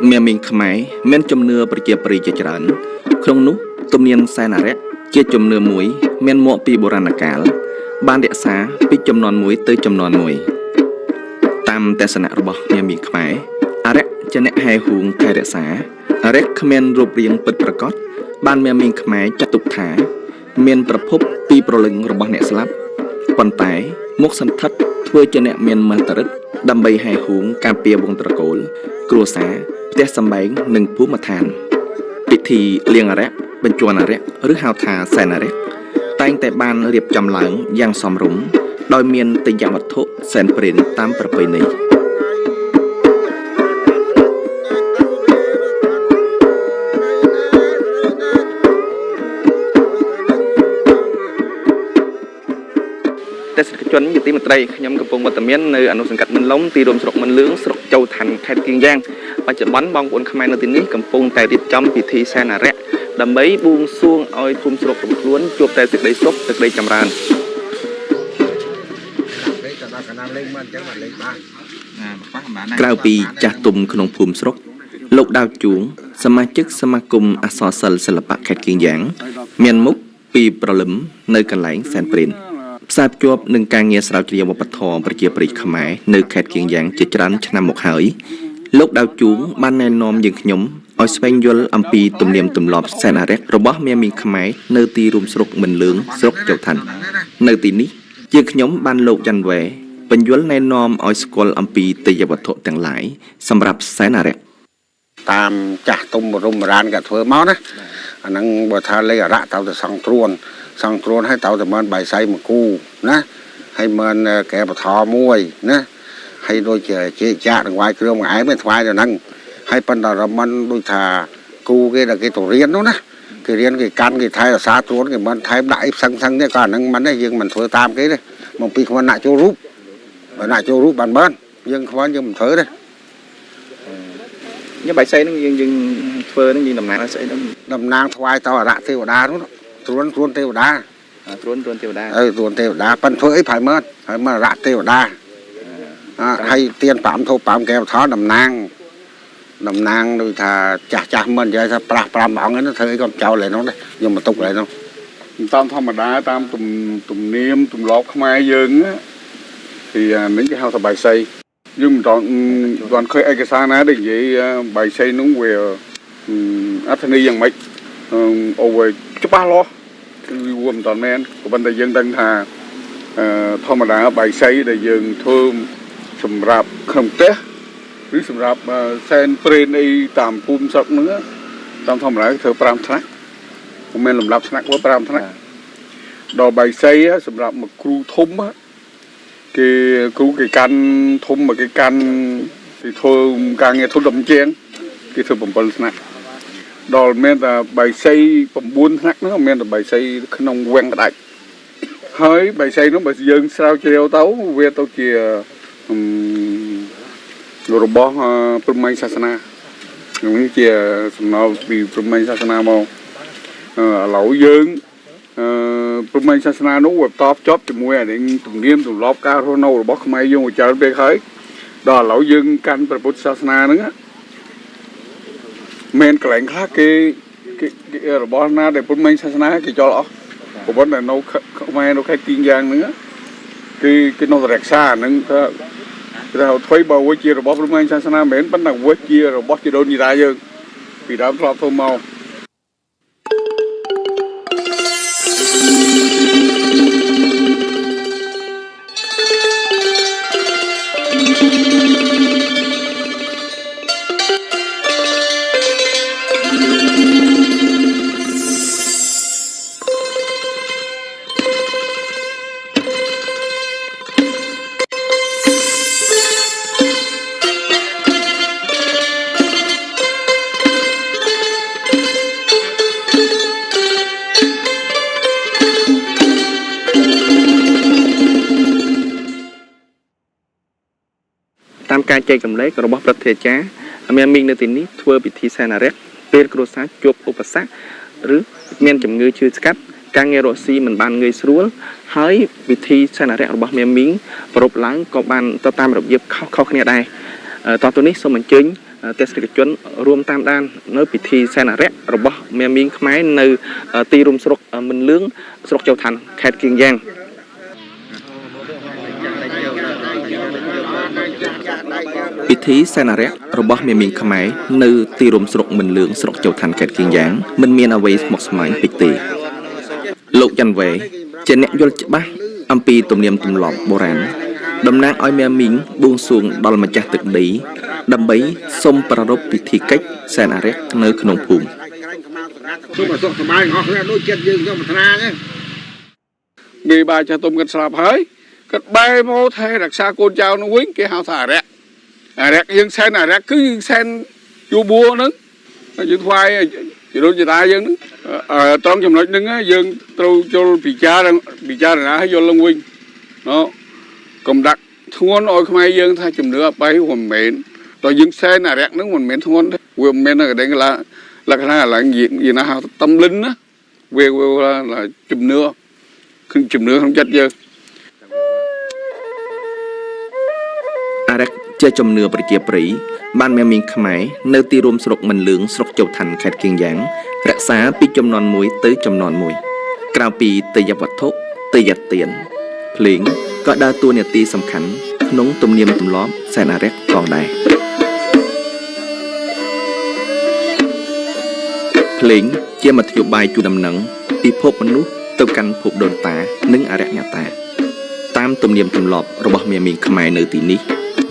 មានមីងខ្មែរមានជំនឿប្រជាប្រិយជាច្រើនក្នុងនោះទំនៀមសែនអរិយជាជំនឿមួយមានមកពីបុរាណកាលបានរក្សាពីចំនួនមួយទៅចំនួនមួយតាមទស្សនៈរបស់មានមីងខ្មែរអរិយជាអ្នកហែហួងថែរក្សាអរិយគ្មានរូបរាងពិតប្រាកដបានមានមីងខ្មែរចាត់ទុកថាមានប្រភពពីប្រលឹងរបស់អ្នកស្លាប់ប៉ុន្តែមុខសន្ធិដ្ឋធ្វើជាអ្នកមានមហិទ្ធិឫទ្ធិដើម្បីហែហួងការពារវង្សត្រកូលគ្រួសារផ្ទះសម្បែងនិងភូមិឋានពិធីលៀងអរិយបញ្ជាន់អរិយឬហៅថាសែនអរិយតែងតែបានរៀបចំឡើងយ៉ាងសមរម្យដោយមានទិយវត្ថុសែនព្រេនតាមប្រពៃណីទេសនិកជនជាទីមេត្រីខ្ញុំកំពុងវត្តមាននៅអនុសង្កាត់មិនឡុងទីរួមស្រុកមិនលឿងស្រុកចូលឋានខេត្តគៀងយ៉ាងបច្ចុប្បន្នបងប្អូនខ្មែរនៅទីនេះកំពុងតែរៀបចំពិធីសែនអរិយដើម្បីបួងសួងឲ្យភូមិស្រុករបស់ខ្លួនជួបតែសេចក្តីសុខសេចក្តីចម្រើនក្រៅពីចាស់ទុំក្នុងភូមិស្រុកលោកដាវជួងសមាជិកសមាគមអក្សរសិល្ប៍សិល្បៈខេត្តគៀងយ៉ាងមានមុខពីប្រលឹមនៅកន្លែងសែនព្រេនផ្សារភ្ជាប់នឹងការងារស្រាវជ្រាវវប្បធម៌ប្រជាប្រិយខ្មែរនៅខេត្តគៀងយ៉ាងជាច្រើនឆ្នាំមកហើយលោកដាវជួងបានណែនាំយើងខ្ញុំឲ្យស្វែងយល់អំពីទំនៀមទម្លាប់សែនអរិយរបស់មាមីងខ្មែរនៅទីរួមស្រុកមិនលឿងស្រុកចៅឋាននៅទីនេះយើងខ្ញុំបានលោកចាន់វ៉ែបញ្យល់ណែនាំឲ្យស្គាល់អំពីទេយ្យវត្ថុទាំងឡាយសម្រាប់សែនអរិយតាមចាស់ទុំបរមរានក៏ធ្វើមកណាអាហ្នឹងបើថាលេខអរិយទៅទៅសង្គ្រួនឲ្យទៅតែមិនបាយសៃមួយគូណាហើយមិនកែបថមួយណាហើយដូចជាចាក់នឹងវាយគ្រឿងមួយឯងមិនថ្វាយទៅហ្នឹងហើយប៉ុន្តែរមិនដូចថាគូគេដល់គេទៅរៀននោះណាគេរៀនគេកាន់គេថែរក្សាត្រួនគេមិនថែមដាក់អីផ្សឹងនេះក៏អាហ្នឹងមិនទេយើងមិនធ្វើតាមគេទេមកពីខ្លួនដាក់ចូលរូបបើដាក់ចូលរូបបានយើងខ្វល់យើងមិនធ្វើទេញ៉ាំបាយសៃហ្នឹងយើងធ្វើហ្នឹងយើងតំណាងស្អីហ្នឹងតំណាងថ្វាយទៅអរិយទេវតានោះត្រួនទេវតាត្រួនទេវតាត្រួនទេវតាប៉ិនធ្វើអីប្រហែលមើលអរិយទេវតាហើយទៀន5ធូប5កែវថតតំណាងដូចថាចាស់មិននិយាយថាប្រាស់5អង្គហ្នឹងធ្វើអីក៏ចោលហើយនោះដែរខ្ញុំបន្ទុកហើយនោះតាមធម្មតាតាមទំនៀមទម្លាប់ខ្មែរយើងthì những cái hao thập bài xây nhưng toàn khơi ai cái sao ná để vậy bài xây nó về Atheny rằng mấy over chút ba lo gồm toàn men của bên đại dân đang thà thom mà đã bài xây để dừng thơm sầm rạp không té với sầm rạp sen pren đi tạm phun sọc nữa tam thom lại thơ pram thắc của men làm lạp thắc với pram thắc đò bài xây sầm rạp một cru thum á cái can thum mà cái can thì thôi càng nghe thôi đậm chén cái thôi bầm bầm nè đò men là bài xây bầm buôn nát nữa men là bài xây không quen đại hơi bài xây nó bài dân sao treo tấu về tấu kia rồi bỏ Brahmay Sasana những kia nó bị Brahmay Sasana màu lẩu dân Brahmay Sasana nó quật top chóp thì mua để tụng niệm tụng lóp cao thôi nâu rồi bóc máy vô chờ bên khởi đó lão dân căn Brahmay Sasana nữa men cái lạnh khác cái rồi bỏ na để Brahmay Sasana cái cho lọ của bọn này nấu không nấu khai kiên giang nữa cái nấu rạc xa nữa rồi thuê bầu với chia rồi bỏ Brahmay Sasana mến bắt đầu với chia rồi bỏ chia đôi như ra dân vì đã lọp thôi màuការចែកចម្លែករបស់ប្រតិចាមានមីងនៅទីនេះធ្វើពិធីសែនអរិយពេលគ្រួសារជួបឧបសគ្គឬមានជំងឺឈឺស្កាត់ការងាររកស៊ីមិនបានងាយស្រួលហើយពិធីសែនអរិយរបស់មានមីងប្រពឡើងក៏បានទៅតាមរបៀបខុសគ្នាដែរតោះទៅនេះសូមអញ្ជើញ ទេសនិកជនរួមតាមដាននៅពិធីសែនអរិយរបស់មេមីងខ្មែរនៅទីរួមស្រុកមិនលឿងស្រុកជោឋានខេត្តគៀងយ៉ាងពិធីសែនអរិយរបស់មេមីងខ្មែរនៅទីរួមស្រុកមិនលឿងស្រុកជោឋានខេត្តគៀងយ៉ាងមិនមានអ្វីស្មុគស្មាញពេកទេលោកច័ន្ទវែជាអ្នកយល់ច្បាស់អំពីទំនៀមទម្លាប់បុរាណតំណាងឲ្យមេមីងបួងសួងដល់ម្ចាស់ទឹកដីដើម្បីសុំប្រារព្ធពិធីកិច្ចសែនអរិយនៅក្នុងភូមិសូមឲ្យសុខសប្បាយអស់គ្នាដូចចិត្តយើងខ្ញុំប្រាថ្នាទេមេបាចាស់ទុំគាត់ស្លាប់ហើយគាត់បែរមកថែរក្សាកូនចៅនោះវិញគេហៅថាអរិយយើងសែនអរិយគឺយើងសែនយូបួហ្នឹងយើងថ្វាយជាដូចជាតាយើងហ្នឹងត្រង់ចំណុចហ្នឹងយើងត្រូវចូលពិចារណាឲ្យយល់ឡើងវិញណ៎កុំដាក់ធ្ងន់ឲ្យខ្មែរយើងថាជំនឿអបិយមិនមែនតើយើងសែនអរិយហ្នឹងមិនមែនធ្ងន់ទេវាមិនមែនតែលក្ខណៈឡើងយីណាហៅតំលិនណាវាជំនឿគឺជំនឿក្នុងចិត្តយើងអរិយជាជំនឿប្រជាប្រិយបានមេមីងខ្មែរនៅទីរួមស្រុកមិនលឿងស្រុកជោឋានខេត្តគៀងយ៉ាងរក្សាពីចំនួនមួយទៅចំនួនមួយក្រៅពីទេយ្យវត្ថុទេយ្យទានភ្លេងក៏ដើរតួនាទីសំខាន់ក្នុងទំនៀមទម្លាប់សែនអរិយផងដែរភ្លេងជាមធ្យោបាយជួយដំណឹងពីភពមនុស្សទៅកាន់ភពដូនតានិងអរិយអ្នកតាតាមទំនៀមទម្លាប់របស់មេមីងខ្មែរនៅទីនេះ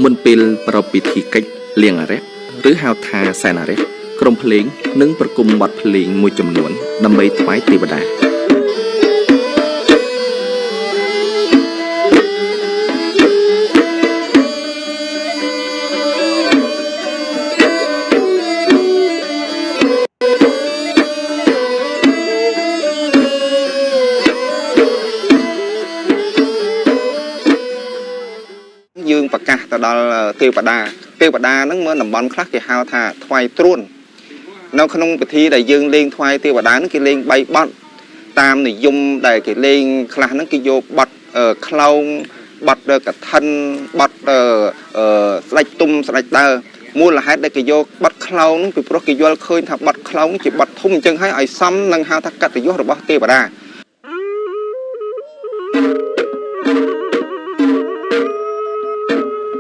មុនពេលប្រពៃពិធីកិច្ចលៀងអរិយឬហៅថាសែនអរិយក្រុមភ្លេងនិងប្រគំបទភ្លេងមួយចំនួនដើម្បីថ្វាយទេវតាយើងប្រកាសទៅដល់ទេវតាហ្នឹងមើលតំបន់ខ្លះគេហៅថាថ្វាយត្រួននៅក្នុងពិធីដែលយើងលេងថ្វាយទេវតាហ្នឹងគេលេង3បទតាមនិយមដែលគេលេងខ្លះហ្នឹងគេយកបទខ្លោងបទកឋិនបទស្ដេចទុំស្ដេចដើមូលហេតុដែលគេយកបទខ្លោងហ្នឹងពីព្រោះគេយល់ឃើញថាបទខ្លោងជាបទធំអញ្ចឹងហើយឲ្យសមនឹងហៅថាកតញ្ញុរបស់ទេវតា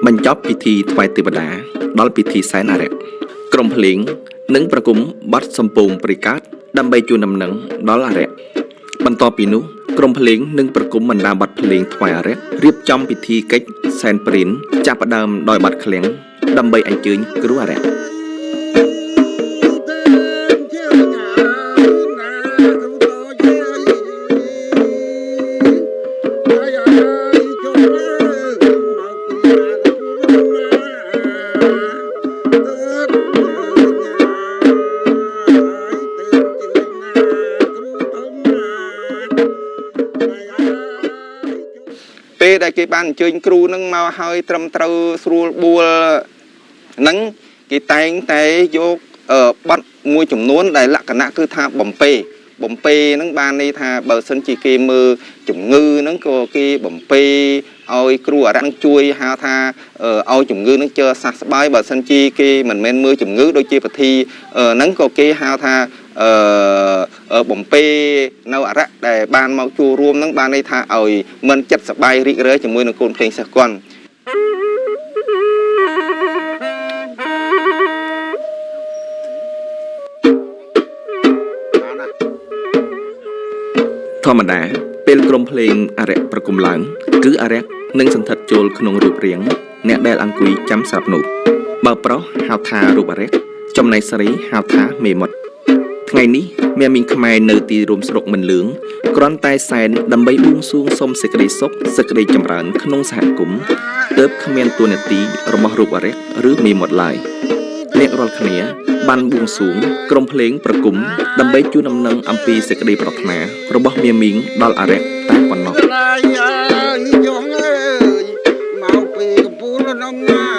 បញ្ចប់ពិធីថ្វាយទេវតាដល់ពិធីសែនអរិយក្រុមភ្លេងនិងប្រគំបទសំពងព្រៃកាត់ដើម្បីជូនដំណឹងដល់អរិយបន្ទាប់ពីនោះក្រុមភ្លេងនិងប្រគំបណ្ដាបទភ្លេងថ្វាយអរិយរៀបចំពិធីកិច្ចសែនព្រានចាប់ផ្ដើមដោយបទឃ្លាំងដើម្បីអញ្ជើញគ្រូអរិយពេលដែលគេបានអញ្ជើញគ្រូនឹងមកឲ្យត្រឹមត្រូវស្រួលបួលហ្នឹងគេតែងតែយកបទមួយចំនួនដែលលក្ខណៈគឺថាបំពេហ្នឹងបានន័យថាបើសិនជាគេមើលជំងឺហ្នឹងក៏គេបំពេឲ្យគ្រូអរិយជួយហៅថាឲ្យជំងឺហ្នឹងជើសះស្បើយបើសិនជាគេមិនមែនមើលជំងឺដូចជាពិធីហ្នឹងក៏គេហៅថាបំពេនៅអរិយដែលបានមកចូលរួមហ្នឹងបានន័យថាឲ្យមិនចិត្តសប្បាយរីករាយជាមួយនឹងកូនភ្លេងសិស្សគាត់ធម្មតាពេលក្រុមភ្លេងអរិយប្រគំឡើងគឺអរិយនឹងសន្ធិដ្ឋចូលក្នុងរូបរាងអ្នកដែលអង្គុយចាំស្រាប់នោះបើប្រុសហៅថារូបអរិយចំណែកស្រីហៅថាមេមត់ថ្ងៃនេះមេមីងខ្មែរនៅទីរួមស្រុកមិនលឿងគ្រាន់តែសែនដើម្បីបួងសួងសុំសេចក្តីសុខសេចក្តីចម្រើនក្នុងសហគមន៍ទើបគ្មានតួនាទីរបស់រូបអរិយឬមេមត់ឡើយអ្នករាល់គ្នាបានបួងសួងក្រុមភ្លេងប្រគំដើម្បីជូនដំណឹងអំពីសេចក្តីប្រាថ្នារបស់មេមីងដល់អរិយតែប៉ុណ្ណោះមកពីកំពូលនំណា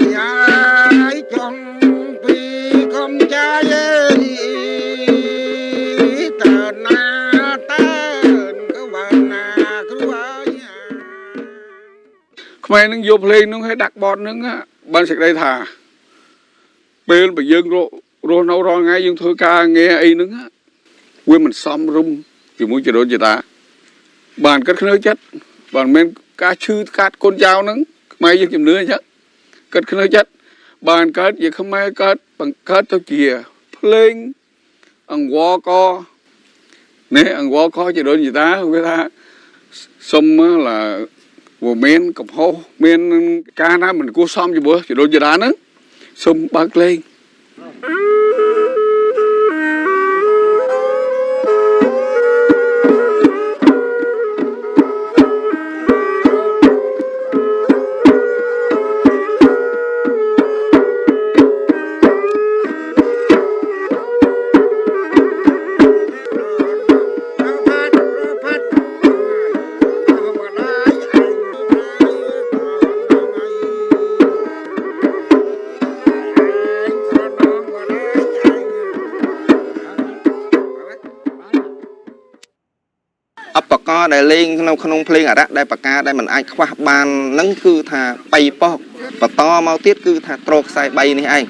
Hãy subscribe cho kênh Ghiền Mì Gõ để không bỏ lỡ mày nó vô lên nó hay đặt bọn nó á ban sạch đây thà bên bây giờ rồi nấu rồi ngay dương thôi ca nghe ấy nó á quên mình xóm rung chỉ muốn chỉ đôi chỉ ta bàn cất nơi chất bàn men cá chư cát con dao nó mày dương chìm nữa chứ cất nơi chất bàn cất gì không may cất bằng cất tao chìa lên ăn qua co nè ăn qua co chỉ đôi chỉ ta người ta xong là vừa men cặp hô men cá ná mình cố xóm cho bữa chỉ đôi chỉ đá nữa xong bác lên bậc co đại liên không phê ở đó đại bậc ca đại mình ai khoa bàn nâng cư thà bay po bậc to mau tiết cư thà trọc sai bay này anh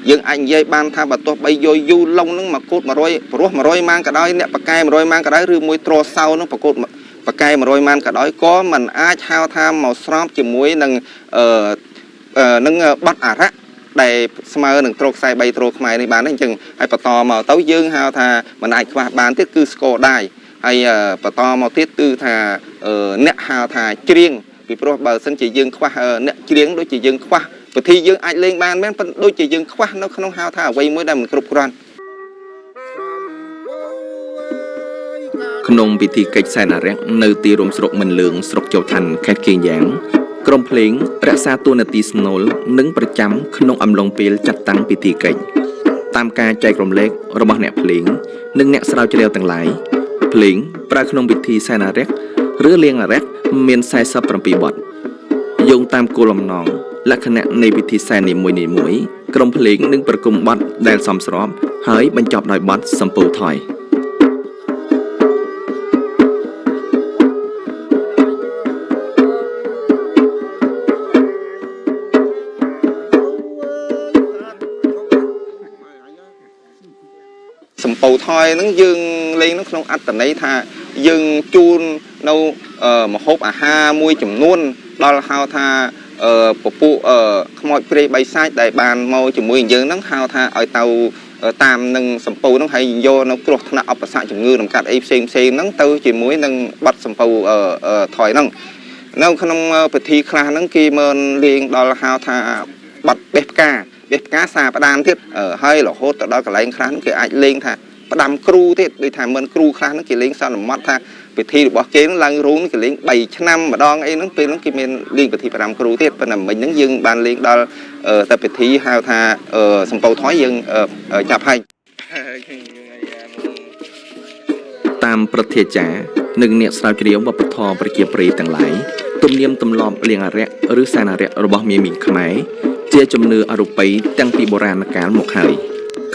nhưng anh dây ban tha bậc to bay vô du lông nó mà cột mà roi mang cả đói nè bậc cai mà roi mang cả đói rư môi trò sau nó bậc cai mà roi mang cả đói có mình ai thao tham màu xám chỉ muối nâng nâng bắt à rác đại smart nâng trọc sai bay trọc mày này bán anh chừng ai bậc to màu tấu dương hao thà mình ai khoa bàn tiết cư score đài hay bà to màu tiết tư thà nẹt hào thà chiêng vì pro bờ sân chỉ dương khoa nẹt chiêng đối chỉ dương khoa và thi dương ai lên ban mấy đôi chỉ dương khoa nó không hào thà quay mới đầm cục ran nông bị thi kịch sai nà rẽ nơi tì rôm sọc mình lượng sọc châu thành khét kiên giảngกรมเพลงรักษาตัวนาทีสโนลนึ่งประจำขนมอำลงเปลจัดตั้งพิธีเก่งตามการใจกรมเล็กระบบแหนเพลงนึ่งแหนสาวเจริญต่างหลายเพลงปลาขนมพิธีไซนาเร็กหรือเลียงเร็กเมียนไซซับประปีบดโยงตามโกลมนองและขณะในพิธีไซนิมวยกรมเพลงนึ่งประกุมบัดแดนซอมสรอมหายบรรจบโดยบัดสัมปูถอยสมปูทอยนั่งยืงเลี้ยงนั่งขนมอัดแต่ในท่ายืงจูนเรามาฮบอาหารมวยจุ่มนุ่นเราหาวท่าปปูขโมยเปรย์ใบไส้ได้บานมวยจุ่มมวยยืงนั่งหาวท่าเอาเตาตามนั่งสมปูนั่งให้โยนั่งกรดธนาอัปสะจุ่มงือนั่งกัดไอเซมนั่งเตาจุ่มมวยนั่งบัดสมปูถอยนั่งขนมปฏิคลานั่งกีเมินเลี้ยงเราหาวท่าบัดเบ็ดกาเด็กกาซาประดามทิศให้หล่อโคตรแต่ดอกกระไรครั้งคือไอเลี้ยงท่าประดามครูทิศโดยถ่ายเหมือนครูครั้งนั่นคือเลี้ยงซาหนุ่มมัดท่าไปทีหรือบอกเกณฑ์ลังรู้นั่นคือเลี้ยงใบชะนำมาดองไอ้นั่นเป็นนั่นคือเป็นเลี้ยงไปทีประดามครูทิศเป็นนั่นมันยังยืงบานเลี้ยงดอลแต่ไปทีหาวท่าสมปูท้อยยืงจับให้ตามประเทศจ๋าหนึ่งเนี่ยสาวเจียววัปทอประเกียปรีต่างหลายตุ่มเนียมตุ่มลอมเลี้ยงอะไรหรือแซนาเระระบบมีมิงขมายเจียจมเนื้ออรุปีตั้งปีโบราณการหมกหาย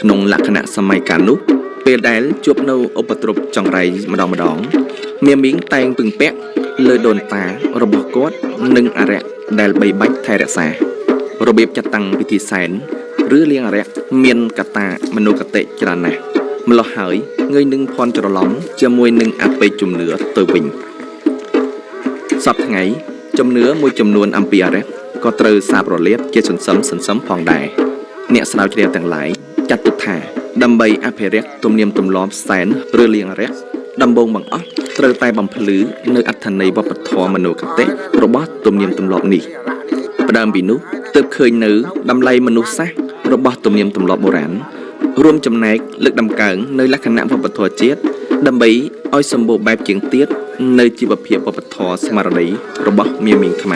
ขนมลักษณะสมัยการนุเปรได้จบเนื้ออุปตรบจังไรมาดองเมียมิงแตงปึงเป๊ะเลยโดนตาระบบกดหนึ่งอะไรได้ใบใบไทยรักษาระเบียบจัดตั้งพิธีแสนหรือเลี้ยงอะไรเมียนกตามโนกเตจรานะมันละหายเงยหนึ่งพรจรล้อมจะมวยหนึ่งอัดไปจุ่มเนื้อตัววิ่งสับไงจมเนื้อมวยจำนวนอัมพีอะไรก็ตรือซาบรเลียบเกศสันพองได้เนี่ยสาวเจียวต่างหลายจัดตุถ่าดำใบอภิเรกตุ่มเนียมตุ่มล้อมแสนเรือเลียงเร็กดำบงบังอ๊อตรือไตบำพลือเนื้ออัฐในวัปทอมโนกเตะโรบอทตุ่มเนียมตุ่มล้อมนี่ประดามปีนุเติบเคยเนื้อดำไลมนุษย์ซะโรบอทตุ่มเนียมตุ่มล้อมโบราณรวมจำแนกเลือกดำเกิงในลักษณะวัปทอเจ็ดดำใบอ้อยสมบูรณ์แบบเฉียงเตี้ยในจีบเพียบวัปทอสมารีโรบอทเมียมิงทำไม